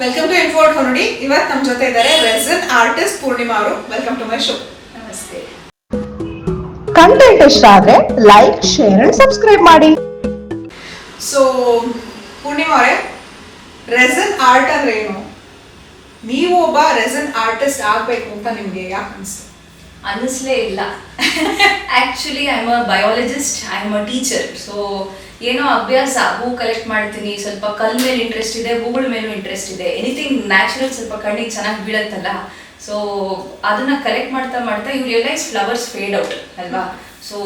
Welcome to ಇನ್ಫೋರ್ಟ್ ಹೊರಡಿ. ಇವತ್ತು ನಮ್ಮ ಜೊತೆ ಇದ್ದಾರೆ ರೆಸಿನ್ ಆರ್ಟಿಸ್ಟ್ ಪೂರ್ಣಿಮಾ ಅವರು. Welcome to my show. ನಮಸ್ತೆ. ಕಂಟೆಂಟ್ ಇಷ್ಟ ಆದ್ರೆ ಲೈಕ್, ಶೇರ್ ಅಂಡ್ ಸಬ್ಸ್ಕ್ರೈಬ್ ಮಾಡಿ. ಸೊ ಪೂರ್ಣಿಮಾ ಅವರೇ, ರೆಸಿನ್ ಆರ್ಟ್ ಅಂದ್ರೆ ಏನು? ನೀವು ಒಬ್ಬ ರೆಸಿನ್ ಆರ್ಟಿಸ್ಟ್ ಆಗಬೇಕು ಅಂತ ನಿಮಗೆ ಯಾಕೆ ಅನಿಸ್ತು? ಅನ್ನಿಸ್ಲೇ ಇಲ್ಲ. Actually I am a biologist, I am a teacher. So ಏನೋ ಅಭ್ಯಾಸ, ಹೂ ಕಲೆಕ್ಟ್ ಮಾಡ್ತೀನಿ, ಸ್ವಲ್ಪ ಕಲ್ ಮೇಲೆ ಇಂಟ್ರೆಸ್ಟ್ ಇದೆ, ಹೂಗಳ ಮೇಲೂ ಇಂಟ್ರೆಸ್ಟ್ ಇದೆ. ಎನಿಥಿಂಗ್ ನ್ಯಾಚುರಲ್ ಸ್ವಲ್ಪ ಕಣ್ಣಿಗೆ ಚೆನ್ನಾಗಿ ಬೀಳತ್ತಲ್ಲ, ಸೊ ಅದನ್ನ ಕಲೆಕ್ಟ್ ಮಾಡ್ತಾ ಮಾಡ್ತಾ you realise flowers fade out ಅಲ್ವಾ. ಸೊ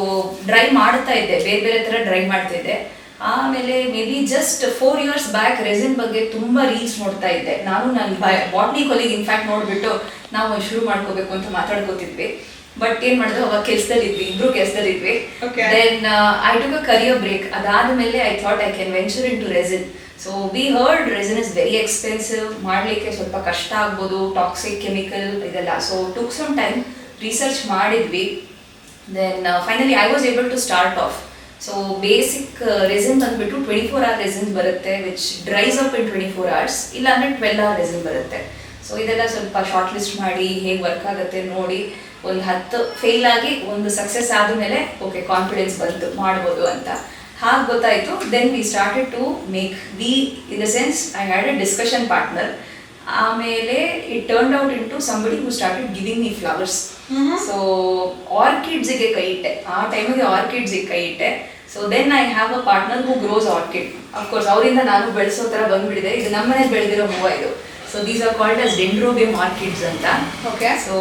ಡ್ರೈ ಮಾಡ್ತಾ ಇದ್ದೆ, ಬೇರೆ ಬೇರೆ ಥರ ಡ್ರೈ ಮಾಡ್ತಾ ಇದ್ದೆ. ಆಮೇಲೆ maybe just 4 years back resin ಬಗ್ಗೆ ತುಂಬ ರೀಲ್ಸ್ ನೋಡ್ತಾ ಇದ್ದೆ. ನಾನು ನನ್ನ ಬಾಟ್ನಿ ಕೊಲಿಗೆ ಇನ್ಫ್ಯಾಕ್ಟ್ ನೋಡ್ಬಿಟ್ಟು ನಾವು ಶುರು ಮಾಡ್ಕೋಬೇಕು ಅಂತ ಮಾತಾಡ್ಕೋತಿದ್ವಿ. ಬಟ್ ಏನ್ ಮಾಡಿದ್ರು, ಅವಾಗ ಕೆಲಸದಲ್ಲಿದ್ವಿ, ಇಬ್ರು ಕೆಲಸದಲ್ಲಿದ್ವಿ. Then I took a career break. ಅದಾದ್ಮೇಲೆ I thought I can venture into resin. So we heard resin is very expensive, ಮಾಡಲಿಕ್ಕೆ ಸ್ವಲ್ಪ ಕಷ್ಟ ಆಗ್ಬೋದು, ಟಾಕ್ಸಿಕ್ ಕೆಮಿಕಲ್ ಇದೆಲ್ಲ. So took some time research ಮಾಡಿದ್ವಿ. Then finally I was able to start off. So basic resin ಬಂದ್ಬಿಟ್ಟು 24 hour resin ಬರುತ್ತೆ, which dries up in 24 hours. ಇಲ್ಲಾಂದ್ರೆ 12 hour resin ಬರುತ್ತೆ. ಸೊ ಇದೆಲ್ಲ ಸ್ವಲ್ಪ ಶಾರ್ಟ್ ಲಿಸ್ಟ್ ಮಾಡಿ ಹೇಗೆ ವರ್ಕ್ ಆಗುತ್ತೆ ನೋಡಿ, ಒಂದು 10 ಫೇಲ್ ಆಗಿ ಒಂದು ಸಕ್ಸಸ್ ಆದಮೇಲೆ ಓಕೆ ಕಾನ್ಫಿಡೆನ್ಸ್ ಬಂತು ಮಾಡ್ಬೋದು ಅಂತ. ಹಾಗೆ ಗೊತ್ತಾಯಿತು. Then we started to make. We in the sense I had a discussion partner. ಆಮೇಲೆ it turn out into somebody who started giving me flowers. So ಆರ್ಕಿಡ್ಸ್ಗೆ ಕೈ ಇಟ್ಟೆ, ಆ ಟೈಮಿಗೆ ಆರ್ಕಿಡ್ಸ್ಗೆ ಕೈ ಇಟ್ಟೆ. So then I have a partner who grows orchid. Of course ಅವರಿಂದ ನಾನು ಬೆಳೆಸೋ ಥರ ಬಂದ್ಬಿಟ್ಟಿದೆ. ಇದು ನಮ್ಮನೇಲಿ ಬೆಳೆದಿರೋ ಹೂವು ಇದು. So these are called as dendrobium orchids ಅಂತ. ಓಕೆ. ಸೊ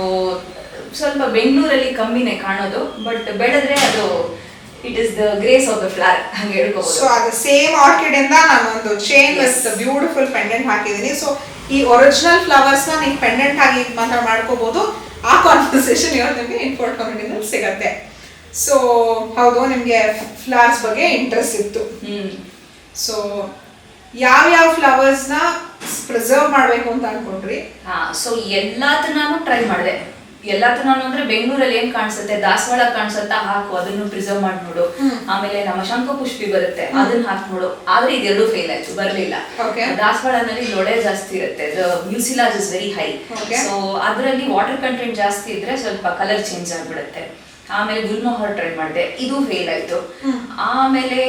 ಸ್ವಲ್ಪ ಬೆಂಗಳೂರಲ್ಲಿ ಕಮ್ಮಿನೇ ಕಾಣೋದು, ಬಟ್ ಬೆಳೆದ್ರೆ ಅದು it is the grace of the flower ಹಂಗೆ ಹೇಳ್ಕೋಬಹುದು. ಸೊ ಅದು ಸೇಮ್ ಆರ್ಕಿಡ್ ಇಂದ ನಾನು ಒಂದು ಚೈನ್ ವಿತ್ ಬ್ಯೂಟಿಫುಲ್ ಪೆಂಡೆಂಟ್ ಹಾಕಿದ್ದೀನಿ. ಸೊ ಈ ಒರಿಜಿನಲ್ ಫ್ಲವರ್ಸ್ ನ ನೀವು ಪೆಂಡೆಂಟ್ ಆಗಿ ಮಾತ್ರ ಮಾಡ್ಕೋಬಹುದು. ಆ ಕಾನ್ವರ್ಸೇಷನ್ ಇವತ್ತು ನಿಮಗೆ ಇನ್ಫೋರ್ಟ್ ಕಮ್ಯುನಿಟಿನಲ್ಲಿ ಸಿಗತ್ತೆ. ಸೊ ಹೌದು, ನಿಮಗೆ ಫ್ಲವರ್ಸ್ ಬಗ್ಗೆ ಇಂಟ್ರೆಸ್ಟ್ ಇತ್ತು. ಸೊ ಯಾವ ಫ್ಲವರ್ಸ್ ನ ಪ್ರಿಸರ್ವ್ ಮಾಡಬೇಕು ಅಂತ ಅನ್ಕೊಂಡ್ರಿ? ಸೊ ಎಲ್ಲದನ್ನಾನು ಟ್ರೈ ಮಾಡಿದೆ. ಎಲ್ಲದನ್ನಾನು ಅಂದ್ರೆ ಬೆಂಗಳೂರಲ್ಲಿ ಏನ್ ಕಾಣಿಸುತ್ತೆ, ದಾಸವಾಳ ಕಾಣಿಸುತ್ತಾ ಹಾಕು, ಅದನ್ನು ಪ್ರಿಸರ್ವ್ ಮಾಡಿ ನೋಡು. ಆಮೇಲೆ ನಮ್ಮ ಶಂಖಪುಷ್ಪಿ ಬರುತ್ತೆ, ಅದನ್ನ ಹಾಕಿ ನೋಡು. ಆದ್ರೆ ಇದೆರಡು ಫೇಲ್ ಆಯ್ತು, ಬರಲಿಲ್ಲ. ದಾಸವಾಳನಲ್ಲಿ ಲೊಳೆ ಜಾಸ್ತಿ ಇರುತ್ತೆ, ಮ್ಯೂಸಿಲಾಜ್ ಇಸ್ ವೆರಿ ಹೈ. ಸೊ ಅದರಲ್ಲಿ ವಾಟರ್ ಕಂಟೆಂಟ್ ಜಾಸ್ತಿ ಇದ್ರೆ ಸ್ವಲ್ಪ ಕಲರ್ ಚೇಂಜ್ ಆಗ್ಬಿಡುತ್ತೆ. ಆಮೇಲೆ ಗುಲ್ಮೋಹರ್ ಟ್ರೈ ಮಾಡಿದೆ, ಇದು ಫೇಲ್ ಆಯ್ತು. ಆಮೇಲೆ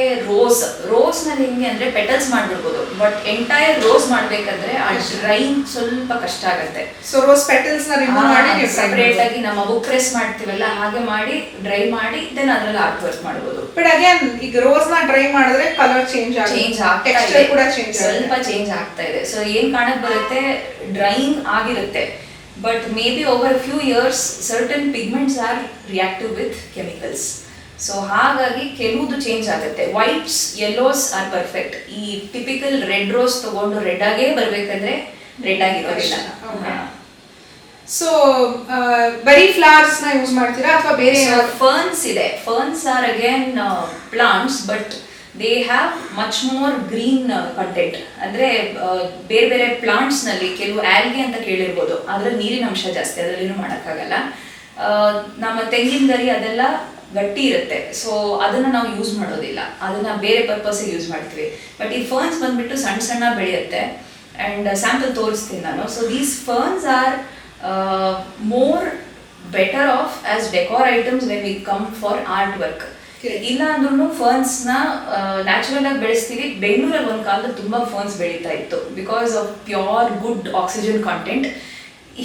ರೋಸ್ ನಲ್ಲಿ ಹೆಂಗೆ ಅಂದ್ರೆ ಪೆಟಲ್ಸ್ ಮಾಡ್ಬಿಡ್ಬೋದು, ಬಟ್ ಎಂಟೈರ್ ರೋಸ್ ಮಾಡ್ಬೇಕಂದ್ರೆ ಆ ಡ್ರೈಯಿಂಗ್ ಸ್ವಲ್ಪ ಕಷ್ಟ ಆಗತ್ತೆ. ಸೊ ರೋಸ್ ಪೆಟಲ್ಸ್ ನ ರಿಮೂವ್ ಮಾಡಿ ಸಪರೇಟ್ ಆಗಿ ನಮ್ಮ ಬುಕ್ ಪ್ರೆಸ್ ಮಾಡ್ತೀವಲ್ಲ ಹಾಗೆ ಮಾಡಿ ಡ್ರೈ ಮಾಡಿ ದೆನ್ ಅದ್ರಲ್ಲಿ ಆರ್ಟ್ ವರ್ಕ್ ಮಾಡಬಹುದು. ಬಟ್ ಅಗೇನ್ ಈಗ ರೋಸ್ ನ ಡ್ರೈ ಮಾಡಿದ್ರೆ ಕಲರ್ ಚೇಂಜ್ ಆಗ್ತಾ ಇದೆ, ಸ್ವಲ್ಪ ಚೇಂಜ್ ಆಗ್ತಾ ಇದೆ. ಸೊ ಏನ್ ಕಾಣಕ್ ಬರುತ್ತೆ, ಡ್ರೈಯಿಂಗ್ ಆಗಿರುತ್ತೆ, but maybe over a few years certain pigments are reactive with chemicals. So ಹಾಗಾಗಿ ಕೆಲವುದು ಚೇಂಜ್ ಆಗುತ್ತೆ. Whites yellows are perfect. ಈ ಟಿಪಿಕಲ್ ರೆಡ್ ರೋಸ್ ತಗೊಂಡು ರೆಡ್ ಆಗೇ ಬರ್ಬೇಕಂದ್ರೆ ರೆಡ್ ಆಗಿರೋದಿಲ್ಲ. ಸೊ ಬರೀ ಫ್ಲವರ್ಸ್ ನ ಯೂಸ್ ಮಾಡ್ತೀರಾ ಅಥವಾ ಬೇರೆ? ಫರ್ನ್ಸ್ ಇದೆ. Ferns R again plants, but they have much more green content. ಅಂದರೆ ಬೇರೆ ಬೇರೆ ಪ್ಲಾಂಟ್ಸ್ ನಲ್ಲಿ ಕೆಲವು ಆಲ್ಗೆ ಅಂತ ಕೇಳಿರ್ಬೋದು, ಅದ್ರಲ್ಲಿ ನೀರಿನ ಅಂಶ ಜಾಸ್ತಿ, ಅದರಲ್ಲೇನು ಮಾಡೋಕ್ಕಾಗಲ್ಲ. ನಮ್ಮ ತೆಂಗಿನ ಗರಿ ಅದೆಲ್ಲ ಗಟ್ಟಿ ಇರುತ್ತೆ, ಸೊ ಅದನ್ನ ನಾವು ಯೂಸ್ ಮಾಡೋದಿಲ್ಲ, ಅದನ್ನ ಬೇರೆ ಪರ್ಪಸ್ಗೆ ಯೂಸ್ ಮಾಡ್ತೀವಿ. ಬಟ್ ಈ ಫರ್ನ್ಸ್ ಬಂದ್ಬಿಟ್ಟು ಸಣ್ಣ ಸಣ್ಣ ಬೆಳೆಯುತ್ತೆ. ಆ್ಯಂಡ್ ಸ್ಯಾಂಪಲ್ ತೋರಿಸ್ತೀನಿ ನಾನು. So these ferns are more better of as decor items when we come for art work. ಇಲ್ಲ ಅಂದ್ರೂ ಫರ್ನ್ಸ್ ನ ನ್ಯಾಚುರಲ್ ಆಗಿ ಬೆಳೆಸ್ತೀವಿ. ಬೆಂಗಳೂರಲ್ಲಿ ಒಂದು ಕಾಲದಲ್ಲಿ ತುಂಬಾ ಫರ್ನ್ಸ್ ಬೆಳೀತಾ ಇತ್ತು because of pure good oxygen content.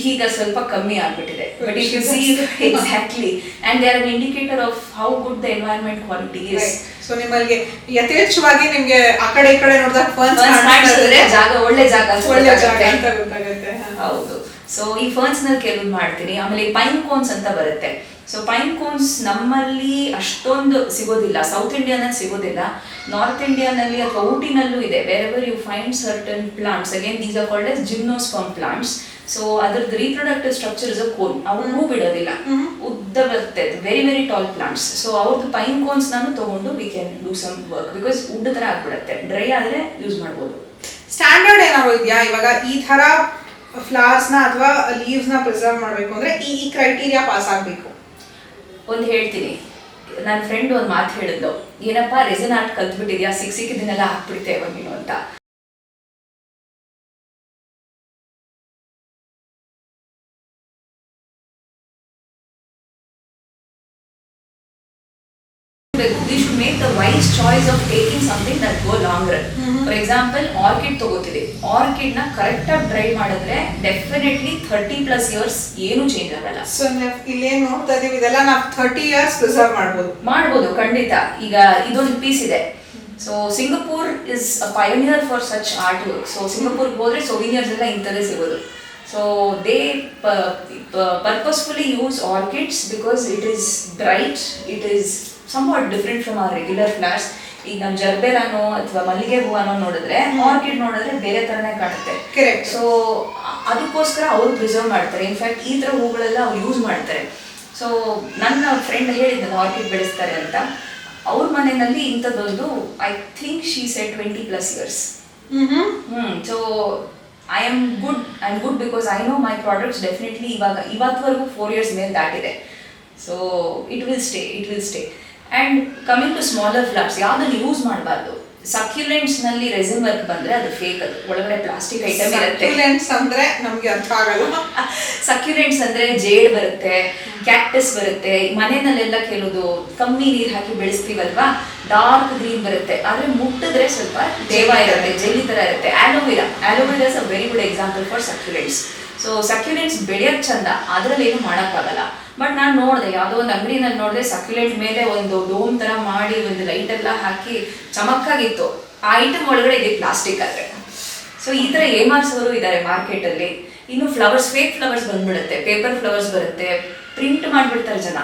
ಈಗ ಸ್ವಲ್ಪ ಕಮ್ಮಿ ಆಗ್ಬಿಟ್ಟಿದೆ. But if U C exactly and they are an indicator of how good the environment quality is. So ನಿಮ್ಮಲ್ಲಿ ಯಥೇಚ್ಛವಾಗಿ ನಿಮ್ಗೆ ಆ ಕಡೆ ಈ ಕಡೆ ನೋಡಿದಾಗ ಫರ್ನ್ಸ್ ಕಾಣಿಸಿದ್ರೆ ಜಾಗ ಒಳ್ಳೆ ಜಾಗ ಅಂತ ಗೊತ್ತಾಗುತ್ತೆ. ಹೌದು. ಸೊ ಈ ಫರ್ನ್ಸ್ ನಲ್ಲಿ ಕೆಲವು ಮಾಡ್ತೀನಿ. ಆಮೇಲೆ ಪೈನ್ ಕೋನ್ಸ್ ಅಂತ ಬರುತ್ತೆ. ಸೊ ಪೈನ್ ಕೋನ್ಸ್ ನಮ್ಮಲ್ಲಿ ಅಷ್ಟೊಂದು ಸಿಗೋದಿಲ್ಲ, ಸೌತ್ ಇಂಡಿಯಾನಲ್ಲಿ ಸಿಗೋದಿಲ್ಲ. ನಾರ್ತ್ ಇಂಡಿಯಾನಲ್ಲಿ ಅಥವಾ ಊಟಿನಲ್ಲೂ ಇದೆ. Wherever you find certain plants, again these are called as gymnosperm plants. So ಅದ್ರದ್ದು reproductive structure is a cone. ಅವ್ರು ಹೂ ಬಿಡೋದಿಲ್ಲ, ಉದ್ದ ಬರುತ್ತೆ, very very tall plants. So ಅವ್ರದ್ದು ಪೈನ್ ಕೋನ್ಸ್ ನಾನು ತಗೊಂಡು we can do some work, because wood ತರ ಆಗ್ಬಿಡುತ್ತೆ. ಡ್ರೈ ಆದ್ರೆ ಯೂಸ್ ಮಾಡ್ಬೋದು. ಸ್ಟ್ಯಾಂಡರ್ಡ್ ಏನಾದ್ರು ಇದೆಯಾ ಇವಾಗ ಈ ತರ ಫ್ಲವರ್ಸ್ ನ ಅಥವಾ ಲೀವ್ಸ್ ನ ಪ್ರಿಸರ್ವ್ ಮಾಡಬೇಕು ಅಂದ್ರೆ ಈ ಕ್ರೈಟೀರಿಯಾ ಪಾಸ್ ಆಗಬೇಕು? ಒಂದು ಹೇಳ್ತೀನಿ, ನನ್ನ ಫ್ರೆಂಡ್ ಒಂದು ಮಾತು ಹೇಳಿದ್ಲು, ಏನಪ್ಪ ರೆಸಿನ್ ಆರ್ಟ್ ಕಲ್ತ್ಬಿಟ್ಟಿದ್ಯಾ, ಸಿಕ್ಕಿದ್ದನ್ನೆಲ್ಲ ಹಾಕ್ಬಿಡ್ತೇವೆ ನೀನು ಅಂತ. we should make the wise choice of taking something that go longer. For example, orchid ತಗೋತೀವಿ, ಆರ್ಕಿಡ್ ನ ಕರೆಕ್ಟ್ ಆಗಿ ಡ್ರೈ ಮಾಡಿದ್ರೆ ಡೆಫಿನೆಟ್ಲಿ 30+ ಇಯರ್ಸ್ ಏನು ಚೇಂಜ್ ಆಗಲ್ಲ. ಸೊ ಇಲ್ಲೇನ್ ನೋಡ್ತಾ ಇದೀವಿ, ಇದೆಲ್ಲ ನಾವು 30 years ಪ್ರಿಸರ್ವ್ ಮಾಡ್ಬೋದು ಖಂಡಿತ. ಈಗ ಇದೊಂದು ಪೀಸ್ ಇದೆ. So Singapore is a pioneer for such art work. So ಸಿಂಗಪೂರ್ಗೆ ಹೋದ್ರೆ ಸೊವಿನಿಯರ್ಸ್ ಎಲ್ಲ ಇಂಥದ್ದೇ ಸಿಗೋದು. So they purposefully use orchids because it is bright, it is somewhat different from our regular flowers. ಈಗ ನಾವು ಜರ್ಬೇರಾನೋ ಅಥವಾ ಮಲ್ಲಿಗೆ ಹೂವನೋ ನೋಡಿದ್ರೆ ಆರ್ಕಿಡ್ ನೋಡಿದ್ರೆ ಬೇರೆ ತರನೇ ಕಾಣುತ್ತೆ. ಕರೆಕ್ಟ್. ಸೊ ಅದಕ್ಕೋಸ್ಕರ ಅವ್ರು ಪ್ರಿಸರ್ವ್ ಮಾಡ್ತಾರೆ. ಇನ್ಫ್ಯಾಕ್ಟ್ ಈ ಥರ ಹೂಗಳೆಲ್ಲ ಅವ್ರು ಯೂಸ್ ಮಾಡ್ತಾರೆ. ಸೊ ನನ್ನ ಫ್ರೆಂಡ್ ಹೇಳಿದ್ನಲ್ಲ ಆರ್ಕಿಡ್ ಬೆಳೆಸ್ತಾರೆ ಅಂತ, ಅವ್ರ ಮನೆಯಲ್ಲಿ ಇಂಥದ್ದೊಂದು I think she said 20+ years. So I'm good because I know my products definitely ಇವತ್ತವರೆಗೂ 4 years ಮೇಲೆ ದಾಟಿದೆ. So it will stay. And coming to smaller flowers, ಯಾವ್ದನ್ನು ಯೂಸ್ ಮಾಡಬಾರ್ದು. ಸಕ್ಯುಲೆಂಟ್ಸ್ ನಲ್ಲಿ ರೆಸಿನ್ ವರ್ಕ್ ಬಂದ್ರೆ ಅದು ಫೇಕ್, ಅದು ಒಳಗಡೆ ಪ್ಲಾಸ್ಟಿಕ್ ಐಟಮ್ ಇರುತ್ತೆ. ಸಕ್ಯುಲೆಂಟ್ಸ್ ಅಂದ್ರೆ ನಮ್ಗೆ ಅರ್ಥ ಆಗಲ್ಲ. ಸಕ್ಯುಲೆಂಟ್ಸ್ ಅಂದ್ರೆ ಜೇಡ್ ಬರುತ್ತೆ, ಕ್ಯಾಕ್ಟಸ್ ಬರುತ್ತೆ. ಮನೆಯಲ್ಲೆಲ್ಲ ಕೆಲವುದು ಕಮ್ಮಿ ನೀರು ಹಾಕಿ ಬೆಳೆಸ್ತೀವಲ್ವಾ, ಡಾರ್ಕ್ ಗ್ರೀನ್ ಬರುತ್ತೆ. ಆದ್ರೆ ಮುಟ್ಟಿದ್ರೆ ಸ್ವಲ್ಪ ದೇವ ಇರುತ್ತೆ, ಜೆಲ್ಲಿ ತರ ಇರುತ್ತೆ. Aloe vera is a very good example for succulents. So succulents ಬೆಳೆಯೋದು ಚಂದ, ಅದ್ರಲ್ಲಿ ಏನು ಮಾಡೋಕ್ಕಾಗಲ್ಲ. ಬಟ್ ನಾನು ನೋಡಿದೆ, ಯಾವುದೋ ಒಂದು ಅಂಗಡಿನಲ್ಲಿ ನೋಡಿದೆ, ಸಕ್ಯುಲೆಂಟ್ ಮೇಲೆ ಒಂದು ಡೋಮ್ ತರ ಮಾಡಿ ಒಂದು ಲೈಟ್ ಎಲ್ಲ ಹಾಕಿ ಚಮಕ್ಕಾಗಿತ್ತು. ಆ ಐಟಮ್ ಒಳಗಡೆ ಇದೆ ಪ್ಲಾಸ್ಟಿಕ್ ಆದ್ರೆ. ಸೊ ಈ ತರ ಏಮಾರ್ಸೋರು ಇದ್ದಾರೆ ಮಾರ್ಕೆಟಲ್ಲಿ. ಇನ್ನು ಫ್ಲವರ್ಸ್, ಫೇಕ್ ಫ್ಲವರ್ಸ್ ಬಂದ್ಬಿಡುತ್ತೆ, ಪೇಪರ್ ಫ್ಲವರ್ಸ್ ಬರುತ್ತೆ, ಪ್ರಿಂಟ್ ಮಾಡ್ಬಿಡ್ತಾರೆ ಜನ.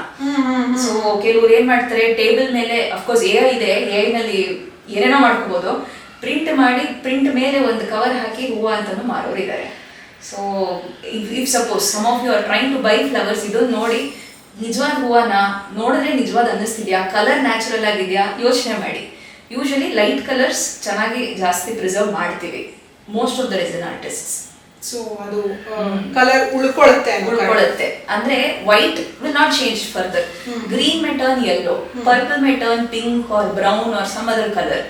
ಸೊ ಕೆಲವ್ರು ಏನ್ ಮಾಡ್ತಾರೆ, ಟೇಬಲ್ ಮೇಲೆ ಅಫ್ಕೋರ್ಸ್ AI ಇದೆ, AI ನಲ್ಲಿ ಏನೇನೋ ಮಾಡ್ಕೋಬಹುದು, ಪ್ರಿಂಟ್ ಮಾಡಿ ಪ್ರಿಂಟ್ ಮೇಲೆ ಒಂದು ಕವರ್ ಹಾಕಿ ಹೂವು ಅಂತಾನು ಮಾರೋರು ಇದ್ದಾರೆ. So if suppose some of you are trying to buy flowers, ಇದೊಂದು ನೋಡಿ ನಿಜವಾದ ಹೂವನ ನೋಡಿದ್ರೆ ನಿಜವಾದ ಅನ್ನಿಸ್ತಿದ್ಯಾ, ಕಲರ್ ನ್ಯಾಚುರಲ್ ಆಗಿದೆಯಾ ಯೋಚನೆ ಮಾಡಿ. ಯೂಶಲಿ ಲೈಟ್ ಕಲರ್ಸ್ ಚೆನ್ನಾಗಿ ಜಾಸ್ತಿ ಪ್ರಿಸರ್ವ್ ಮಾಡ್ತೀವಿ most of the resin artists. So ಅದು ಕಲರ್ ಉಳ್ಕೊಳ್ಳುತ್ತೆ. ಅಂದ್ರೆ white will not change further. Green may turn yellow, purple may turn pink or brown or some other colour.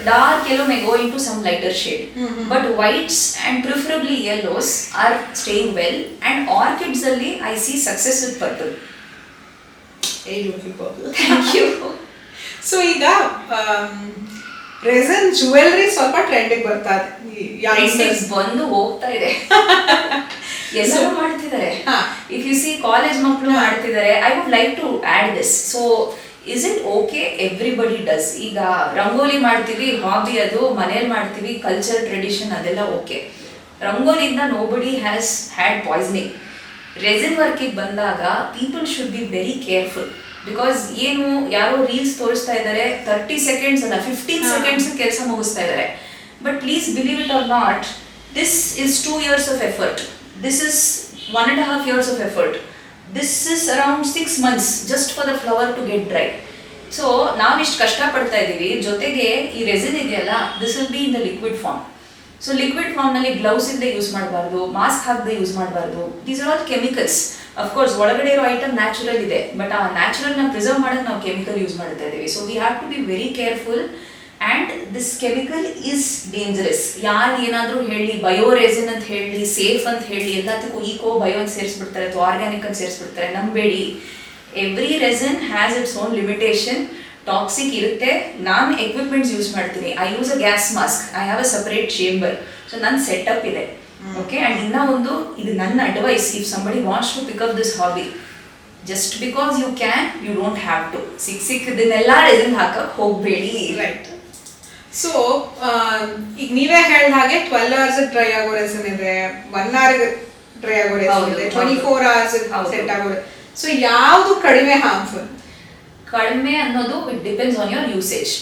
Dark yellow may go into some lighter shade, but whites and preferably yellows are staying well. And orchids alli I see success with purple. Thank you. So ಈಗ resin jewellery ಸ್ವಲ್ಪ ಟ್ರೆಂಡಿಗೆ ಬರ್ತಾ ಇದೆ, ಬಂದು ಹೋಗ್ತಾ ಇದೆ. ಎಲ್ಲರೂ ಮಾಡ್ತಿದ್ದಾರೆ. If U C college ಮಕ್ಕಳು ಮಾಡ್ತಿದ್ದಾರೆ. I would like to add this. So is it okay, everybody does. ಈಗ ರಂಗೋಲಿ ಮಾಡ್ತೀವಿ, ಹಾಬಿ ಅದು, ಮನೇಲಿ ಮಾಡ್ತೀವಿ, ಕಲ್ಚರ್ ಟ್ರೆಡಿಷನ್ ಅದೆಲ್ಲ ಓಕೆ. ರಂಗೋಲಿಯಿಂದ nobody has had poisoning. Resin ವರ್ಕಿಗೆ ಬಂದಾಗ people should be very careful. Because ಏನು ಯಾರೋ ರೀಲ್ಸ್ ತೋರಿಸ್ತಾ ಇದ್ದಾರೆ, 30 seconds ಅಲ್ಲ 15 seconds ಕೆಲಸ ಮುಗಿಸ್ತಾ ಇದ್ದಾರೆ. But please believe it or not, this is 2 years of effort. This is 1.5 years of effort. This is around 6 months just for the flower to get dry. So ನಾವಿಷ್ಟು ಕಷ್ಟಪಡ್ತಾ ಇದ್ದೀವಿ, ಜೊತೆಗೆ ಈ ರೆಸಿನ್ ಇದೆಯಲ್ಲ, this will be in the liquid form. So liquid ಫಾರ್ಮ್ನಲ್ಲಿ gloves ಇಲ್ಲದೆ use ಮಾಡಬಾರ್ದು, mask ಹಾಕದೆ ಯೂಸ್ ಮಾಡಬಾರ್ದು. These are all chemicals. Of course ಒಳಗಡೆ ಇರೋ ಐಟಮ್ ನ್ಯಾಚುರಲ್ ಇದೆ, ಬಟ್ ಆ ನ್ಯಾಚುರಲ್ನ ಪ್ರಿಸರ್ವ್ ಮಾಡೋಕ್ಕೆ ನಾವು ಕೆಮಿಕಲ್ ಯೂಸ್ ಮಾಡ್ತಾ ಇದ್ದೀವಿ. So we have to be very careful. And this chemical is dangerous. ಯಾರು ಏನಾದರೂ ಹೇಳಿ ಬಯೋ ರೆಸಿನ್ ಅಂತ ಹೇಳಿ, ಸೇಫ್ ಅಂತ ಹೇಳಿ, ಎಲ್ಲದಕ್ಕೂ ಈಕೋ ಬಯೋ ಅಂತ ಸೇರಿಸ್ಬಿಡ್ತಾರೆ ಅಥವಾ ಆರ್ಗ್ಯಾನಿಕ್ ಅಂತ ಸೇರಿಸ್ಬಿಡ್ತಾರೆ. ನಂಬೇಡಿ, every resin has its own limitation. Toxic ಇರುತ್ತೆ. ನಾನು ಎಕ್ವಿಪ್ಮೆಂಟ್ಸ್ ಯೂಸ್ ಮಾಡ್ತೀನಿ. I use a gas mask, I have a separate chamber. So ನನ್ನ ಸೆಟಪ್ ಇದೆ. ಓಕೆ. ಆ್ಯಂಡ್ ಇನ್ನೂ ಒಂದು, ಇದು ನನ್ನ advice, if somebody wants to pick up this hobby, just because you can, you don't have to. ಸಿಕ್ಕಿದ್ದನ್ನೆಲ್ಲ resin ಹಾಕಕ್ಕೆ ಹೋಗಬೇಡಿ. Right. So ಈಗ ನೀವೇ ಹೇಳಿದ ಹಾಗೆ 12 hours ಡ್ರೈ ಆಗೋ ರೆಸಿನ್ ಇದೆ, 1 hour ಡ್ರೈ ಆಗೋ ರೆಸಿನ್ ಇದೆ, 24 hours ಸೆಟ್ ಆಗೋ. ಸೊ ಯಾವುದು ಕಡಿಮೆ ಹಾರ್ಮ್ಫುಲ್? ಕಡಿಮೆ ಅನ್ನೋದು it depends on your usage.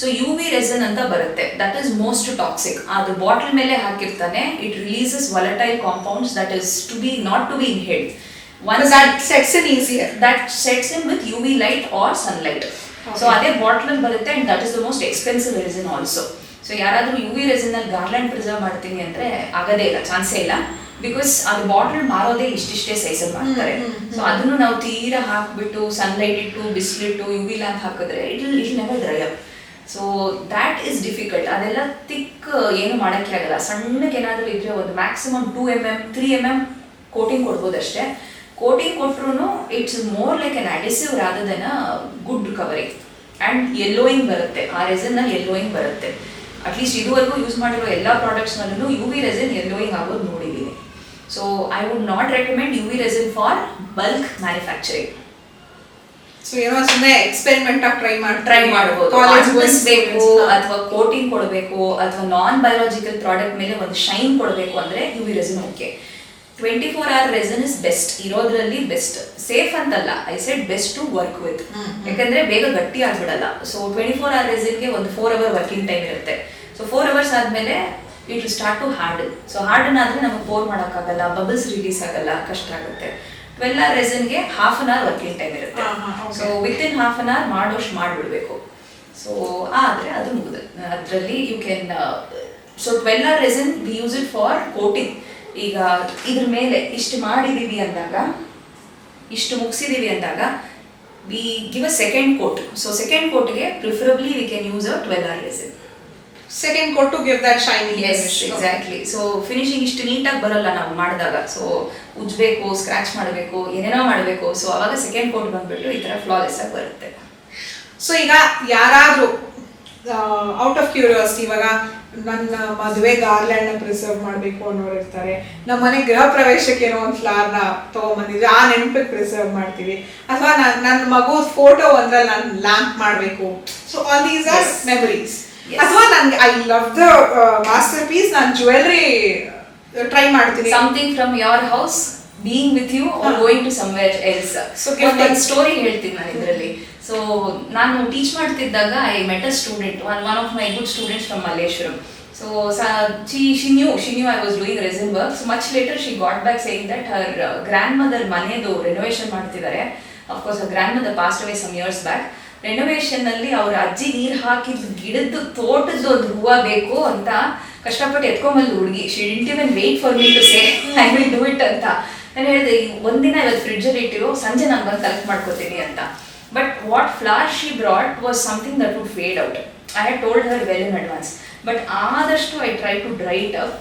So UV resin ಅಂತ ಬರುತ್ತೆ, ದಟ್ ಇಸ್ ಮೋಸ್ಟ್ ಟಾಕ್ಸಿಕ್. ಅದು ಬಾಟಲ್ ಮೇಲೆ ಹಾಕಿರ್ತಾನೆ, it releases volatile compounds that is to be not to be inhaled. Once that sets in easier, that sets in with UV light or sunlight. So ಅದೇ bottle ಬರುತ್ತೆ, and that is the most expensive resin also. So ಯಾರಾದರೂ UV resin ಅಲ್ಲಿ garland preserve ಮಾಡ್ತೀನಿ ಅಂದ್ರೆ ಆಗೋದೇ ಇಲ್ಲ, ಚಾನ್ಸೇ ಇಲ್ಲ. ಬಿಕಾಸ್ ಅದು ಬಾಟಲ್ ಮಾರೋದೇ ಇಷ್ಟಿಷ್ಟೇ ಸೈಜಲ್ಲಿ ಮಾಡ್ತಾರೆ. ಸೊ ಅದನ್ನು ನಾವು ತೀರಾ ಹಾಕ್ಬಿಟ್ಟು ಸನ್ಲೈಟ್ ಇಟ್ಟು, ಬಿಸಿಲಿಟ್ಟು, UV ಲ್ಯಾಂಪ್ ಹಾಕಿದ್ರೆ it never dry up. So that is difficult. ಅದೆಲ್ಲ ತಿಕ್ ಏನು ಮಾಡೋಕ್ಕೆ ಆಗಲ್ಲ. ಸಣ್ಣಕ್ಕೆ ಏನಾದರೂ ಇದ್ರೆ ಒಂದು ಮ್ಯಾಕ್ಸಿಮಮ್ 2 mm 3 mm ಕೋಟಿಂಗ್ ಕೊಡ್ಬೋದಷ್ಟೇ. ಕೋಟಿಂಗ್ ಕೊಟ್ರು it's more like an adhesive rather than a good covering. And yellowing ಬರುತ್ತೆ, ಆ ರೆಸಿನಲ್ಲಿ ಯೆಲ್ಲೋಯಿಂಗ್ ಬರುತ್ತೆ. ಅಟ್ಲೀಸ್ಟ್ ಇದುವರೆಗೂ ಯೂಸ್ ಮಾಡಿರೋ ಎಲ್ಲ ಪ್ರಾಡಕ್ಟ್ಸ್ನಲ್ಲೂ ಯು ವಿ ರೆಸಿನ್ ಯೆಲ್ಲೋಯಿಂಗ್ ಆಗೋದು ನೋಡಿದ್ದೀನಿ. So I would not recommend U V resin for bulk manufacturing. So ಏನೋ ಸುಮ್ಮನೆ ಎಕ್ಸ್ಪೆರಿಮೆಂಟ್ ಆಗಿ ಟ್ರೈ ಮಾಡಬಹುದು. ಬೇಕು ಅಥವಾ ಕೋಟಿಂಗ್ ಕೊಡಬೇಕು ಅಥವಾ ನಾನ್ ಬಯೋಲಾಜಿಕಲ್ ಪ್ರಾಡಕ್ಟ್ ಮೇಲೆ ಒಂದು ಶೈನ್ ಕೊಡಬೇಕು ಅಂದ್ರೆ U V resin okay. 24 hour resin is best, ಇರೋದ್ರಲ್ಲಿ ಬೆಸ್ಟ್. ಸೇಫ್ ಅಂತಲ್ಲ, I said best to work with, ಯಾಕಂದ್ರೆ ಬೇಗ ಗಟ್ಟಿ ಆಗ್ಬಿಡಲ್ಲ. ಸೊ 24 hour ರೆಸಿನ್ಗೆ ಒಂದು 4 hour ವರ್ಕಿಂಗ್ ಟೈಮ್ ಇರುತ್ತೆ. ಸೊ 4 hours ಆದ್ಮೇಲೆ it will start to harden. So harden ಆದ್ರೆ ನಮಗೆ ಪೋರ್ ಮಾಡೋಕ್ಕಾಗಲ್ಲ, ಬಬಲ್ಸ್ ರಿಲೀಸ್ ಆಗಲ್ಲ, ಕಷ್ಟ ಆಗುತ್ತೆ. 12 hour ರೆಸಿನ್ಗೆ half an hour working time ಇರುತ್ತೆ. So within half an hour ಮಾಡೋಷ್ಟು ಮಾಡಿಬಿಡ್ಬೇಕು. ಸೊ ಆದರೆ ಅದು ಮುಗಿದು ಅದರಲ್ಲಿ you can. So 12 hour resin we use it for coating. ಈಗ ಇದ್ರ ಮೇಲೆ ಇಷ್ಟು ಮಾಡಿದೀವಿ ಅಂದಾಗ, ಇಷ್ಟು ಮುಗಿಸಿದೀವಿ ಅಂದಾಗ we give a second coat. So second ಕೋಟ್ಗೆ preferably we can use a 12 hour resin. Second coat to give that shining. Yes, exactly. So finishing ಇಷ್ಟು ನೀಟಾಗಿ ಬರಲ್ಲ ನಾವು ಮಾಡಿದಾಗ. ಸೊ ಉಜ್ಬೇಕು, ಸ್ಕ್ರಾಚ್ ಮಾಡಬೇಕು, ಏನೇನೋ ಮಾಡಬೇಕು. ಸೊ ಅವಾಗ ಸೆಕೆಂಡ್ ಕೋಟ್ ಬಂದ್ಬಿಟ್ಟು ಈ ಥರ ಫ್ಲಾಲೆಸ್ ಆಗಿ ಬರುತ್ತೆ. ಸೊ ಈಗ ಯಾರಾದ್ರೂ ಔಟ್ ಆಫ್ ಕ್ಯೂರಿಯಾಸಿಟಿ, ಇವಾಗ ನನ್ನ ಮದುವೆ ಗಾರ್ಲ್ಯಾಂಡ್ ನ ಪ್ರಿಸರ್ವ್ ಮಾಡಬೇಕು ಅನ್ನೋರು ಇರ್ತಾರೆ, ನಮ್ಮ ಮನೆ ಗೃಹ ಪ್ರವೇಶಕ್ಕೆ ಏನೋ ಒಂದು ಫ್ಲವರ್ ನ ತಗೊಂಡ್ಬಂದಿದ್ರೆ ಆ ನೆನಪಿಗೆ ಪ್ರಿಸರ್ವ್ ಮಾಡ್ತೀವಿ, ಅಥವಾ ನನ್ನ ಮಗು ಫೋಟೋ ಅಂದ್ರೆ ನಾನು ಲ್ಯಾಂಪ್ ಮಾಡಬೇಕು. So all these are memories. ಅಥವಾ ನನ್ಗೆ I love the masterpiece, ನಾನು ಜ್ಯುವೆಲ್ರಿ ಟ್ರೈ ಮಾಡ್ತೀನಿ. Something from your house being with you are going to somewhere else. So ಒಂದು ಸ್ಟೋರಿ ಹೇಳ್ತೀನಿ ನಾನು ಇದರಲ್ಲಿ. ಸೊ ನಾನು ಟೀಚ್ ಮಾಡ್ತಿದ್ದಾಗ I met a student, one of my good students from Malleshwaram. So she knew I was doing resin work. So much later she got back saying that her grandmother ಮನೆದು renovation ಮಾಡ್ತಿದ್ದಾರೆ. Of course her grandmother passed away some years back. Renovation ಅಲ್ಲಿ ಅವ್ರ ಅಜ್ಜಿ ನೀರು ಹಾಕಿದ ಗಿಡದ್ದು ತೋಟದ್ದು ಒಂದು ಹೂವ ಬೇಕು ಅಂತ ಕಷ್ಟಪಟ್ಟು ಎತ್ಕೊಂಬಂದು ಹುಡುಗಿ. She didn't even wait for me to say I will do it ಅಂತ. ನಾನು ಹೇಳಿದೆ ಒಂದಿನ ಇವತ್ತು ಫ್ರಿಡ್ಜಲ್ಲಿ ಇಟ್ಟಿರೋ, ಸಂಜೆ ನಾನು ಬಂದು ಕಲೆಕ್ಟ್ ಮಾಡ್ಕೋತೀನಿ ಅಂತ. But what flower she brought was something that would fade out. I had told her well in advance. But ಆದಷ್ಟು I try to dry it up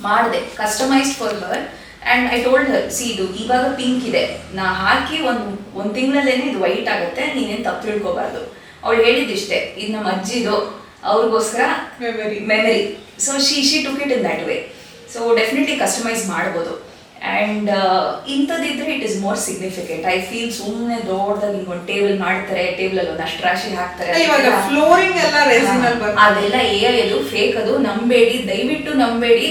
ಮಾಡಿದೆ, customised for her. And I told her, see ಇದು ಇವಾಗ pink ಇದೆ, ನಾ ಹಾಕಿ ಒಂದು ತಿಂಗಳಲ್ಲೇನೆ ಇದು white ಆಗುತ್ತೆ, ನೀನೇನು ತಪ್ಪು ತಿಳ್ಕೊಬಾರ್ದು. ಅವಳು ಹೇಳಿದ್ದಿಷ್ಟೇ, ಇದು ನಮ್ಮ ಅಜ್ಜಿದು, ಅವ್ರಿಗೋಸ್ಕರ memory. So she took it in that way. So definitely customise ಮಾಡ್ಬೋದು. ಆ್ಯಂಡ್ ಇಂಥದ್ದಿದ್ರೆ it is more significant. I feel ಸುಮ್ಮನೆ ದೊಡ್ಡದಾಗಿ ಹಿಂಗೊಂದು ಟೇಬಲ್ ಮಾಡ್ತಾರೆ, ಟೇಬಲ್ ಒಂದು ಅಷ್ಟು ರಾಶಿ ಹಾಕ್ತಾರೆ, ಅದೆಲ್ಲ ಅದು ಫೇಕ್. ಅದು ನಂಬೇಡಿ, ದಯವಿಟ್ಟು ನಂಬೇಡಿ.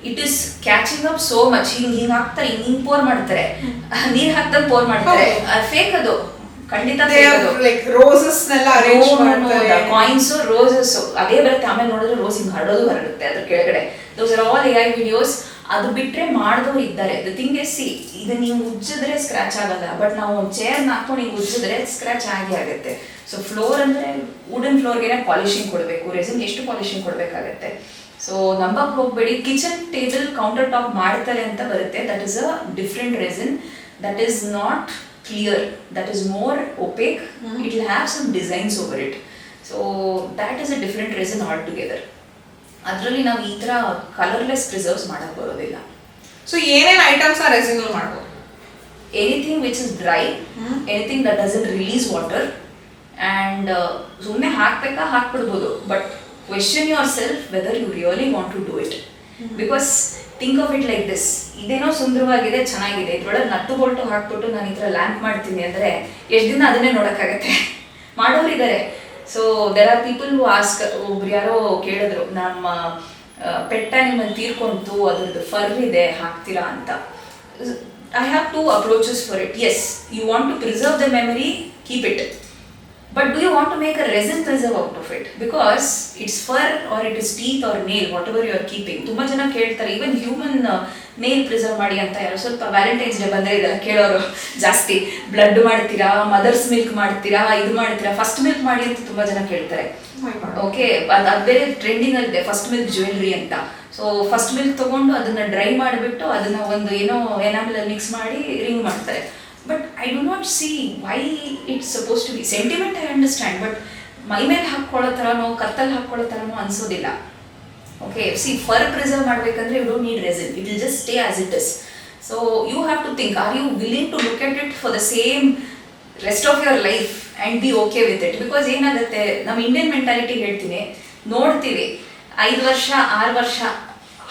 It is catching up so much. ಹಿಂಗೆ ಹಾಕ್ತಾರೆ, ಹಿಂಗೆ ಪೋರ್ ಮಾಡ್ತಾರೆ, ನೀರ್ ಹಾಕ್ದಂಗೆ ಪೋರ್ ಮಾಡ್ತಾರೆ. ಫೇಕ್ ಅದು, ಖಂಡಿತ ಕಾಯಿನ್ಸ್, ರೋಸಸ್ ಅದೇ ಬರುತ್ತೆ. ಆಮೇಲೆ ನೋಡಿದ್ರೆ ರೋಸ್ ಹಿಂಗೆ ಹರಡೋದು ಹರಡುತ್ತೆ ಅದ್ರ ಕೆಳಗಡೆ. Those are all AI videos. ಅದು ಬಿಟ್ರೆ ಮಾಡಿದವ್ರು ಇದ್ದಾರೆ. ದ ಥಿಂಗ್ ಇಸ್, ಸಿ ಇದು ನೀವು ಉಜ್ಜಿದ್ರೆ ಸ್ಕ್ರಾಚ್ ಆಗಲ್ಲ, ಬಟ್ ನಾವು ಒಂದು ಚೇರ್ನ ಹಾಕೊಂಡು ಹಿಂಗೆ ಉಜ್ಜಿದ್ರೆ ಸ್ಕ್ರಾಚ್ ಆಗೇ ಆಗುತ್ತೆ. ಸೊ ಫ್ಲೋರ್ ಅಂದರೆ ವುಡನ್ ಫ್ಲೋರ್ಗೆ ಪಾಲಿಶಿಂಗ್ ಕೊಡಬೇಕು, ರೆಸಿನ್ಗೆ ಎಷ್ಟು ಪಾಲಿಶಿಂಗ್ ಕೊಡಬೇಕಾಗತ್ತೆ. ಸೊ ನಂಬಕ್ಕೆ ಹೋಗಬೇಡಿ. ಕಿಚನ್ ಟೇಬಲ್ ಕೌಂಟರ್ ಟಾಪ್ ಮಾಡ್ತಾರೆ ಅಂತ ಬರುತ್ತೆ, that is a different resin, that is not clear, that is more opaque. It will have some designs over it. So that is a different resin all together. ಅದರಲ್ಲಿ ನಾವು ಈ ಥರ colourless preserves ಮಾಡಕ್ಕೆ ಬರೋದಿಲ್ಲ. So ಏನೇನು items ಆ resin ಮಾಡ್ಬೋದು? Anything which is dry, anything that doesn't release water. And ಸುಮ್ಮನೆ ಹಾಕ್ಬೇಕಾ ಹಾಕ್ಬಿಡ್ಬೋದು, but question yourself whether you really want to do it. Because think of it like this, ಇದೇನೋ ಸುಂದರವಾಗಿದೆ, ಚೆನ್ನಾಗಿದೆ, ಇದ್ರೊಳಗೆ ನಟ್ಟು ಬೋಲ್ಟು ಹಾಕ್ಬಿಟ್ಟು ನಾನು ಈ ಥರ ಲ್ಯಾಂಪ್ ಮಾಡ್ತೀನಿ ಅಂದರೆ ಎಷ್ಟು ದಿನ ಅದನ್ನೇ ನೋಡೋಕ್ಕಾಗತ್ತೆ? ಮಾಡೋರಿದ್ದಾರೆ. So there are people who ask. ಒಬ್ರು ಯಾರೋ ಕೇಳಿದ್ರು, ನಮ್ಮ ಪೆಟ್ ಅನಿಮಲ್ ತೀರ್ಕೊಂತು, ಅದ್ರದ್ದು ಫರ್ ಇದೆ, ಹಾಕ್ತೀರಾ ಅಂತ. I have two approaches for it. Yes, you want to preserve the memory, keep it. But do you want to make a resin preserve out of it? Because it's fur or it is teeth or nail, whatever you are keeping. ತುಂಬಾ ಜನ ಕೇಳ್ತಾರೆ, even human nail preserve ಮಾಡಿ ಅಂತ. ಯಾರು ಸ್ವಲ್ಪ Valentine's day ಬಂದರೆ ಇದೆಲ್ಲ ಕೇಳೋರು ಜಾಸ್ತಿ. ಬ್ಲಡ್ ಮಾಡ್ತೀರಾ, ಮದರ್ಸ್ ಮಿಲ್ಕ್ ಮಾಡ್ತೀರಾ, ಇದು ಮಾಡ್ತೀರಾ, ಫಸ್ಟ್ ಮಿಲ್ಕ್ ಮಾಡಿ ಅಂತ ತುಂಬ ಜನ ಕೇಳ್ತಾರೆ. ಓಕೆ, ಅದು ಬೇರೆ ಟ್ರೆಂಡಿಂಗ್ ಅಲ್ಲಿದೆ, ಫಸ್ಟ್ ಮಿಲ್ಕ್ ಜ್ಯುವೆಲ್ರಿ ಅಂತ. ಸೊ ಫಸ್ಟ್ ಮಿಲ್ಕ್ ತೊಗೊಂಡು ಅದನ್ನು ಡ್ರೈ ಮಾಡಿಬಿಟ್ಟು ಅದನ್ನು ಒಂದು ಏನೋ ಎನಾಮಲಲ್ಲಿ ಮಿಕ್ಸ್ ಮಾಡಿ ರಿಂಗ್ ಮಾಡ್ತಾರೆ. But I do not see why it's supposed to be. Sentiment I understand, but ಮೈ ಮೇಲೆ ಹಾಕ್ಕೊಳ್ಳೋ ಥರನೋ ಕತ್ತಲ್ಲಿ ಹಾಕ್ಕೊಳ್ಳೋ ಥರನೋ ಅನ್ಸೋದಿಲ್ಲ. ಓಕೆ, ಸಿ ಫರ್ ಪ್ರಿಸರ್ವ್ ಮಾಡಬೇಕಂದ್ರೆ you don't need resin, it will just stay as it is. So you have to think, are you willing to look at it for the same rest of your life and be okay with it. Because ಏನಾಗುತ್ತೆ, ನಮ್ಮ Indian mentality ಹೇಳ್ತೀನಿ, ನೋಡ್ತೀವಿ 5 ವರ್ಷ 6 ವರ್ಷ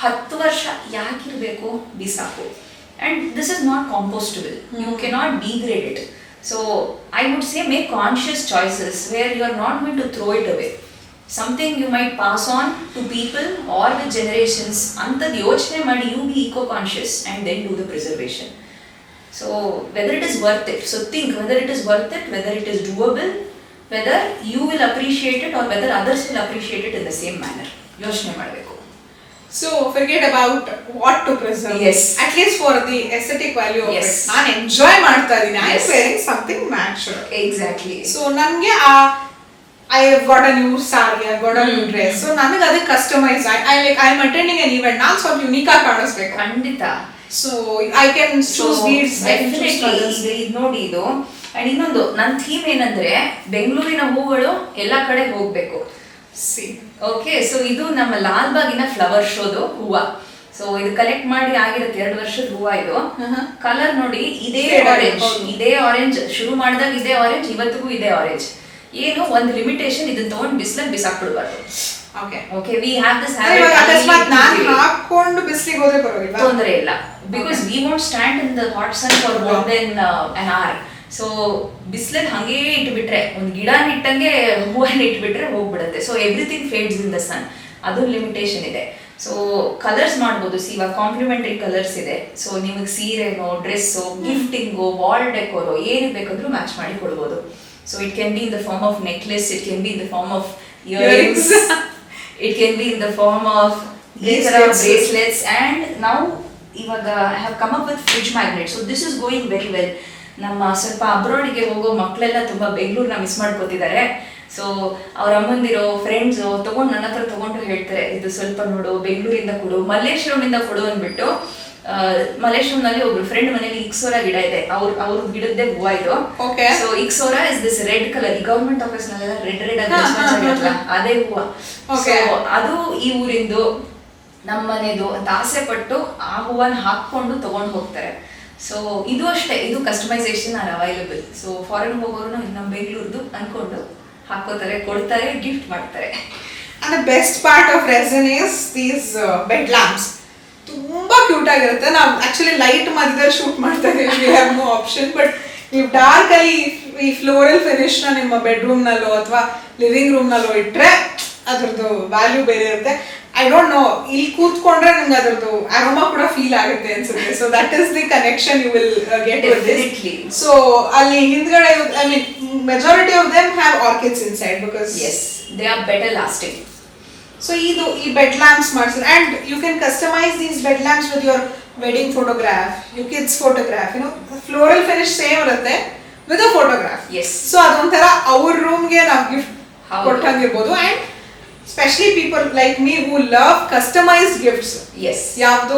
10 ವರ್ಷ ಯಾಕಿರಬೇಕು, ಬಿಸಾಕು. And this is not compostable, you cannot degrade it. So I would say make conscious choices where you are not going to throw it away. Something you might pass on to people are with generations ಅಂಥದ್ದು ಯೋಚನೆ ಮಾಡಿ, you be eco conscious and then do the preservation. So whether it is worth it, so think whether it is worth it, whether it is doable, whether you will appreciate it or whether others will appreciate it in the same manner. ಯೋಚನೆ ಮಾಡಬೇಕು. So forget about what to preserve. Yes. At least for the aesthetic value of Yes. it. ನಾನು enjoy ಮಾಡ್ತಾ ಇದೀನಿ. I am Yes. wearing something natural. Exactly. So ನನಗೆ I have got a new saree, I got a new dress. So ನನಗೆ ಅದಕ್ಕೆ customise I am attending an event. ನಾನು ಸ್ವಲ್ಪ unique ಆಗಿ ಕಾಣಿಸ್ಬೇಕು. ಖಂಡಿತ. So I can choose beads, I can choose colors. ಇದು ನೋಡಿ ಇದು. ಅಂಡ್ ಇನ್ನೊಂದು ನನ್ನ ಥೀಮ್ ಏನಂದ್ರೆ ಬೆಂಗಳೂರಿನ ಹೂಗಳು ಎಲ್ಲ ಕಡೆ ಹೋಗ್ಬೇಕು. See. ಓಕೆ, ಸೊ ಇದು ನಮ್ಮ ಲಾಲ್ಬಾಗಿನ ಫ್ಲವರ್ ಶೋದು ಹೂವ. ಸೊ ಇದು ಕಲೆಕ್ಟ್ ಮಾಡಿ ಆಗಿರುತ್ತೆ 2 ವರ್ಷದ ಹೂವ ಇದು. ಕಲರ್ ನೋಡಿ, ಇದೇ ಆರೆಂಜ್ ಶುರು ಮಾಡಿದಾಗ ಇದೇ ಆರೆಂಜ್, ಇವತ್ತಿಗೂ ಇದೇ ಆರೆಂಜ್. ಏನು ಒಂದು ಲಿಮಿಟೇಷನ್, ಇದನ್ನ ತಗೊಂಡು ಬಿಸಿಲಲ್ಲಿ ಬಿಸಾಕ್ಬಿಡ್ಬಾರ್ದು. Okay, we have this habit. ಅಕಸ್ಮಾತ್ ನಾನು ಹಾಕೊಂಡು ಬಿಸಿಲಿಗೆ ಹೋದ್ರೆ ಪರವಾಗಿಲ್ಲ, ತೊಂದರೆ ಇಲ್ಲ. Because we want stand in the hot sun for more than an hour. So ಬಿಸಿಲಲ್ಲಿ ಹಂಗೇ ಇಟ್ಬಿಟ್ರೆ, ಒಂದು ಗಿಡನ ಇಟ್ಟಂಗೆ ಹೂವನ್ನ ಇಟ್ಬಿಟ್ರೆ ಹೋಗ್ಬಿಡುತ್ತೆ. So everything fades in the sun, ಅದು ಲಿಮಿಟೇಷನ್ ಇದೆ. ಸೊ ಕಲರ್ಸ್ ಮಾಡ್ಬೋದು. ಇವಾಗ ಕಾಂಪ್ಲಿಮೆಂಟರಿ ಕಲರ್ಸ್ ಇದೆ. ಸೊ ನಿಮಗೆ ಸೀರೆನೋ, ಡ್ರೆಸ್ಸು, ಗಿಫ್ಟಿಂಗು, ವಾಲ್ ಡೆಕೋರೋ ಏನು ಬೇಕಾದ್ರೂ ಮ್ಯಾಚ್ ಮಾಡಿ ಕೊಡ್ಬೋದು. So it can be in the form of necklace, it can be in the form of earrings, it can be in the form of bracelets. And now ಇವಾಗ I have come up with fridge magnet. So this is going very well. ನಮ್ಮ ಸ್ವಲ್ಪ ಅಬ್ರಾಡಿಗೆ ಹೋಗೋ ಮಕ್ಕಳೆಲ್ಲ ತುಂಬ ಬೆಂಗಳೂರನ್ನ miss ಮಾಡ್ಕೋತಿದ್ದಾರೆ. So ಅವ್ರ ಅಮ್ಮಂದಿರೋ friends ತಗೊಂಡು ನನ್ನ ಹತ್ರ ತಗೊಂಡು ಹೇಳ್ತಾರೆ, ಇದು ಸ್ವಲ್ಪ ನೋಡು, ಬೆಂಗಳೂರಿಂದ ಕೊಡು, ಮಲ್ಲೇಶ್ವರಮಿಂದ ಕೊಡು ಅಂದ್ಬಿಟ್ಟು. ಮಲ್ಲೇಶ್ವರಂನಲ್ಲಿ ಒಬ್ರು ಫ್ರೆಂಡ್ ಮನೇಲಿ ಇಕ್ಸೋರಾ ಗಿಡ ಇದೆ, ಅವ್ರ ಗಿಡದ್ದೇ ಹೂವ ಇದು. So ixora is this red colour. ಈ ಗವರ್ಮೆಂಟ್ ಆಫೀಸ್ ನಲ್ಲೆಲ್ಲ ರೆಡ್ ಆಗಿರಲ್ಲ, ಅದೇ ಹೂವ. ಸೊ ಅದು ಈ ಊರಿಂದು, ನಮ್ಮ ಮನೆದು ಅಂತ ಆಸೆ ಪಟ್ಟು ಆ ಹೂವನ್ನ ಹಾಕೊಂಡು ತಗೊಂಡು ಹೋಗ್ತಾರೆ. ಸೊ ಇದು ಅಷ್ಟೇ, ಇದು customisation are available. So foreign ಹೋಗೋರು ನಮ್ಮ ಬೆಂಗಳೂರ್ದು ಅನ್ಕೊಂಡು ಹಾಕೋತಾರೆ, ಕೊಡ್ತಾರೆ, ಗಿಫ್ಟ್ ಮಾಡ್ತಾರೆ. And the best part of resin is these bed lamps. ತುಂಬಾ ಕ್ಯೂಟ್ ಆಗಿರುತ್ತೆ. ನಾವು ಆಕ್ಚುಲಿ ಲೈಟ್ ಮಧ್ಯದಲ್ಲಿ ಶೂಟ್ ಮಾಡ್ತಾ ಇದೀವಿ, we have no option. But ನೀವು ಡಾರ್ಕ್ ಅಲ್ಲಿ ಈ ಫ್ಲೋರಲ್ ಫಿನಿಶ್ ನ ನಿಮ್ಮ ಬೆಡ್ರೂಮ್ ನಲ್ಲೋ ಅಥವಾ ಲಿವಿಂಗ್ ರೂಮ್ ನಲ್ಲೋ ಇಟ್ರೆ ಅದ್ರದ್ದು ವ್ಯಾಲ್ಯೂ ಬೇರೆ ಇರುತ್ತೆ. ಐ ಡೋಂಟ್ ನೋ, ಇಲ್ಲಿ ಕೂತ್ಕೊಂಡ್ರೆ ನಿಮ್ಗೆ ಅದ್ರದ್ದು ಅರೋಮಾ ಕೂಡ ಫೀಲ್ ಆಗುತ್ತೆ ಅನ್ಸುತ್ತೆ. So that is the connection you will get with this. So ಅಲ್ಲಿ ಹಿಂದ್ಗಡೆ I mean majority of them have orchids inside because as they are better lasting. So ಇದು ಈ ಬೆಡ್ ಲ್ಯಾಂಪ್ಸ್ ಮಾಡ್ತಾರೆ. And you can customise these bed lamps with your wedding photograph, you kids photograph, you know floral finish same ಇರುತ್ತೆ with a photograph. So ಅದೊಂಥರ ಅವ್ರ ರೂಮ್ಗೆ ನಾವು gift ಕೊಟ್ಟಂಗಿರ್ಬೋದು. And especially people like me who love customized gifts. Yes. ಯಾವ್ದೋ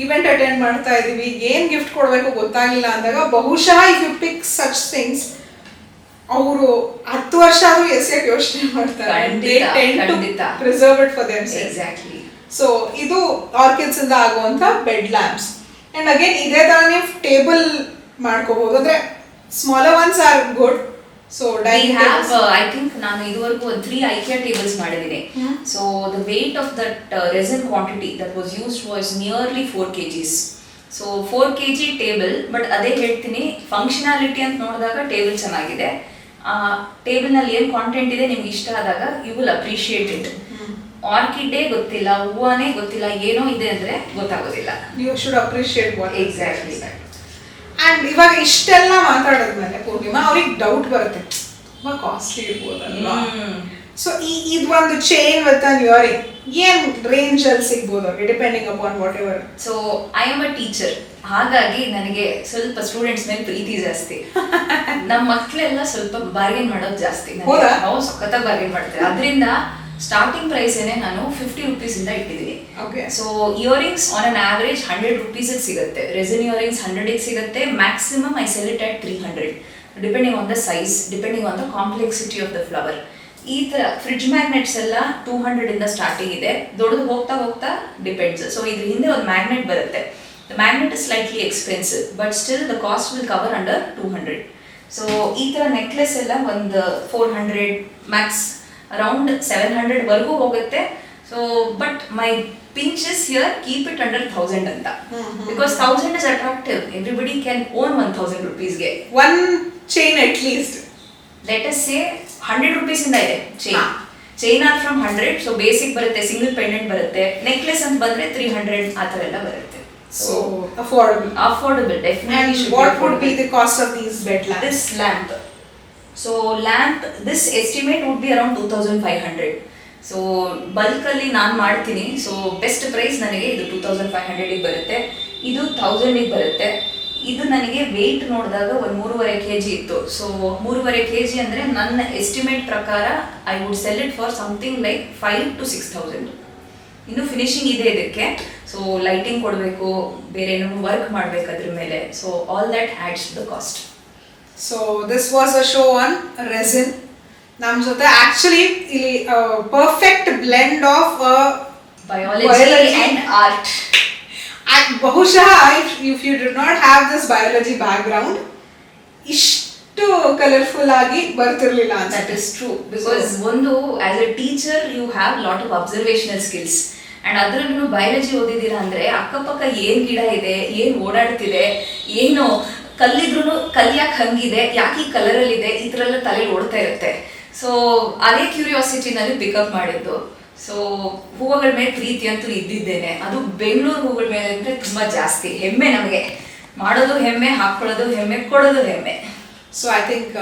event attend ಮಾಡ್ತಾ ಇದೀವಿ, ಏನ್ ಗಿಫ್ಟ್ ಕೊಡಬೇಕು ಗೊತ್ತಾಗಿಲ್ಲ ಅಂದಾಗ ಬಹುಶಃ if you pick such things, ಅವರು 10 ವರ್ಷ ಆದ್ರೂ ಎಸೆಯಕ್ಕೆ ಯೋಚನೆ ಮಾಡ್ತಾರೆ. They tend to preserve it for themselves. Exactly. So ಇದು ಆರ್ಕಿಡ್ಸ್ ಇಂದ ಆಗುವಂತ ಬೆಡ್ ಲ್ಯಾಂಪ್ಸ್. ಅಂಡ್ ಅಗೇನ್ ಇದೇ ತರ ನೀವು ಟೇಬಲ್ ಮಾಡ್ಕೋಬಹುದು. ಅಂದ್ರೆ smaller once are good. So we have I think ನಾನು ಇದುವರೆಗೂ 3 IKEA tables ಮಾಡಿದ್ದೀನಿ. So the weight of that resin quantity that was used was nearly 4 kgs. So 4 kg table, but ಅದೇ ಹೇಳ್ತೀನಿ, ಫಂಕ್ಷನಾಲಿಟಿ ಅಂತ ನೋಡಿದಾಗ ಟೇಬಲ್ ಚೆನ್ನಾಗಿದೆ. ಟೇಬಲ್ ನಲ್ಲಿ ಏನು ಕಾಂಟೆಂಟ್ ಇದೆ ನಿಮ್ಗೆ ಇಷ್ಟ ಆದಾಗ ಯು ವಿಲ್ ಅಪ್ರಿಶಿಯೇಟ್ ಇಟ್. ಆರ್ಕಿಡೇ ಗೊತ್ತಿಲ್ಲ, ಹೂವನೇ ಗೊತ್ತಿಲ್ಲ, ಏನೋ ಇದೆ ಅಂದ್ರೆ ಗೊತ್ತಾಗೋದಿಲ್ಲ. You should appreciate what exactly. And ಇವಾಗ ಇಷ್ಟೆಲ್ಲ ಮಾತಾಡಿದ್ಮೇಲೆ ಪೂರ್ಣಿಮಾ ಅವ್ರಿಗೆ ಡೌಟ್ ಬರುತ್ತೆ, ತುಂಬಾ ಕಾಸ್ಟ್ಲಿ ಇರ್ಬೋದಲ್ವಾ? ಸೊ ಇದು ಒಂದು ಚೈನ್ ವಿತ್ ಅನ್ ಇಯರಿಂಗ್ ಏನ್ ರೇಂಜ್ ಅಲ್ಲಿ ಸಿಗ್ಬೋದು ಅವ್ರಿಗೆ, depending upon what ever. So I am a teacher, ಹಾಗಾಗಿ ನನಗೆ ಸ್ವಲ್ಪ ಸ್ಟೂಡೆಂಟ್ಸ್ ಮೇಲೆ ಪ್ರೀತಿ ಜಾಸ್ತಿ. ನಮ್ಮ ಮಕ್ಕಳೆಲ್ಲ ಸ್ವಲ್ಪ ಬಾರ್ಗೇನ್ ಮಾಡೋದು ಜಾಸ್ತಿ. ನಾವು ಸಖತ್ತಾಗಿ ಬಾರ್ಗೇನ್ ಮಾಡ್ತಾರೆ. ಅದರಿಂದ ಸ್ಟಾರ್ಟಿಂಗ್ ಪ್ರೈಸ್ ಏನೇ ನಾನು 50 rupees ಇಂದ ಇಟ್ಟಿದ್ದೀನಿ. So earrings on an average 100 rupees ಸಿಗುತ್ತೆ. ರೆಸಿನ್ ಇಯರಿಂಗ್ಸ್ 100 ಸಿಗುತ್ತೆ. Maximum I sell it at 300, depending on the size, depending on the complexity of the flower. ಈ ತರ ಫ್ರಿಡ್ಜ್ ಮ್ಯಾಗ್ನೆಟ್ಸ್ ಎಲ್ಲ 200 ಇಂದ ಸ್ಟಾರ್ಟಿಂಗ್ ಇದೆ. ದೊಡ್ಡದು ಹೋಗ್ತಾ ಹೋಗ್ತಾ ಡಿಪೆಂಡ್ಸ್. ಸೊ ಇದ್ರ ಹಿಂದೆ ಒಂದು ಮ್ಯಾಗ್ನೆಟ್ ಬರುತ್ತೆ. The magnet is slightly expensive, but still the cost will cover under 200. So ಈ ಥರ ನೆಕ್ಲೆಸ್ ಎಲ್ಲ ಒಂದು 400 ಮ್ಯಾಕ್ಸ್ ಅರೌಂಡ್ 700 ವರೆಗೂ ಹೋಗುತ್ತೆ. So but my pinch is here, keep it under 1000 ಅಂತ. Because 1000 is attractive, everybody can own 1000 ರುಪೀಸ್ಗೆ one chain at least. Let us say 100 rupees ಇಂದ ಇದೆ chain are from 100. So basic ಬರುತ್ತೆ, single pendant ಬರುತ್ತೆ. Necklace ಅಂತ ಬಂದ್ರೆ 300 ಆ ಥರ ಎಲ್ಲ ಬರುತ್ತೆ. So affordable, definitely. And what would be the cost of these bed lamps? This lamp. So lamp, this estimate would be around 2500. So bulk ಅಲ್ಲಿ ನಾನು ಮಾಡ್ತೀನಿ. ಸೊ ಬೆಸ್ಟ್ ಪ್ರೈಸ್ ನನಗೆ ಇದು 2500 ಗೆ ಬರುತ್ತೆ. ಇದು 1000 ಗೆ ಬರುತ್ತೆ. ಇದು ನನಗೆ ವೆಯ್ಟ್ ನೋಡಿದಾಗ ಒಂದು 3.5 kg ಇತ್ತು. ಸೊ 3.5 kg ಅಂದರೆ ನನ್ನ ಎಸ್ಟಿಮೇಟ್ ಪ್ರಕಾರ I would sell it for something like 5,000 to 6,000. ಇನ್ನು ಫಿನಿಶಿಂಗ್ ಇದೆ ಇದಕ್ಕೆ. ಸೊ ಲೈಟಿಂಗ್ ಕೊಡಬೇಕು, ಬೇರೆ ಏನೋ ವರ್ಕ್ ಮಾಡಬೇಕು ಅದ್ರ ಮೇಲೆ. So all that adds to the cost. So this was a show on resin. ನಮ್ಮ ಜೊತೆ ಆಕ್ಚುಲಿ ಇಲ್ಲಿ perfect blend of biology and art. ಬಹುಶಃ if you did not have this biology background ಇಷ್ಟು colourful ಆಗಿ ಬರ್ತಿರ್ಲಿಲ್ಲ ಅಂತ. That is true. Because ಒಂದು as a teacher you have lot of observational skills. And ಅದ್ರಲ್ಲೂ biology ಓದಿದ್ದೀರಾ ಅಂದ್ರೆ ಅಕ್ಕಪಕ್ಕ ಏನ್ ಗಿಡ ಇದೆ, ಏನ್ ಓಡಾಡ್ತಿದೆ, ಏನು ಕಲ್ಲಿದ್ರು ಕಲ್ಯಾಕ್ ಹಂಗಿದೆ, ಯಾಕೆ ಈ ಕಲರಲ್ಲಿ ಇದೆ, ಈ ಥರ ಎಲ್ಲ ತಲೆಯಲ್ಲಿ ಓಡ್ತಾ ಇರುತ್ತೆ. ಸೊ ಅದೇ ಕ್ಯೂರಿಯಾಸಿಟಿನಲ್ಲಿ ಪಿಕಪ್ ಮಾಡಿದ್ದು. ಸೊ ಹೂವುಗಳ ಮೇಲೆ ಪ್ರೀತಿ ಅಂತೂ ಇದ್ದಿದ್ದೇನೆ. ಅದು ಬೆಂಗಳೂರು ಹೂವುಗಳ ಮೇಲೆ ಅಂದರೆ ತುಂಬ ಜಾಸ್ತಿ ಹೆಮ್ಮೆ ನಮಗೆ. ಮಾಡೋದು ಹೆಮ್ಮೆ, ಹಾಕೊಳ್ಳೋದು ಹೆಮ್ಮೆ, ಕೊಡೋದು ಹೆಮ್ಮೆ. So I think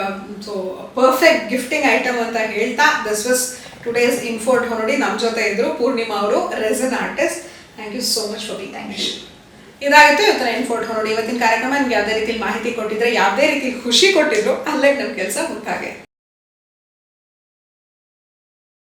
so perfect gifting item ಅಂತ ಹೇಳ್ತಾ ದಿಸ್ ವಾಸ್ ಟುಡೇಸ್ ಇನ್ಫೋರ್ಟ್ ನೋಡಿ. ನಮ್ಮ ಜೊತೆ ಇದ್ರು ಪೂರ್ಣಿಮಾ ಅವರು, resin artist. Thank you so much for be. Thank you. ಇದಾಗಿತ್ತು ಇವತ್ತಿನ ಇನ್ಫೋರ್ಟ್ ನೋಡಿ. ಇವತ್ತಿನ ಕಾರ್ಯಕ್ರಮ ನಿಮ್ಗೆ ಯಾವುದೇ ರೀತಿ ಮಾಹಿತಿ ಕೊಟ್ಟಿದ್ರೆ, ಯಾವುದೇ ರೀತಿ ಖುಷಿ ಕೊಟ್ಟಿದ್ರು, ಅಲ್ಲೇ ನಮ್ಮ ಕೆಲಸ ಮುಕ್ತಾಗೆ.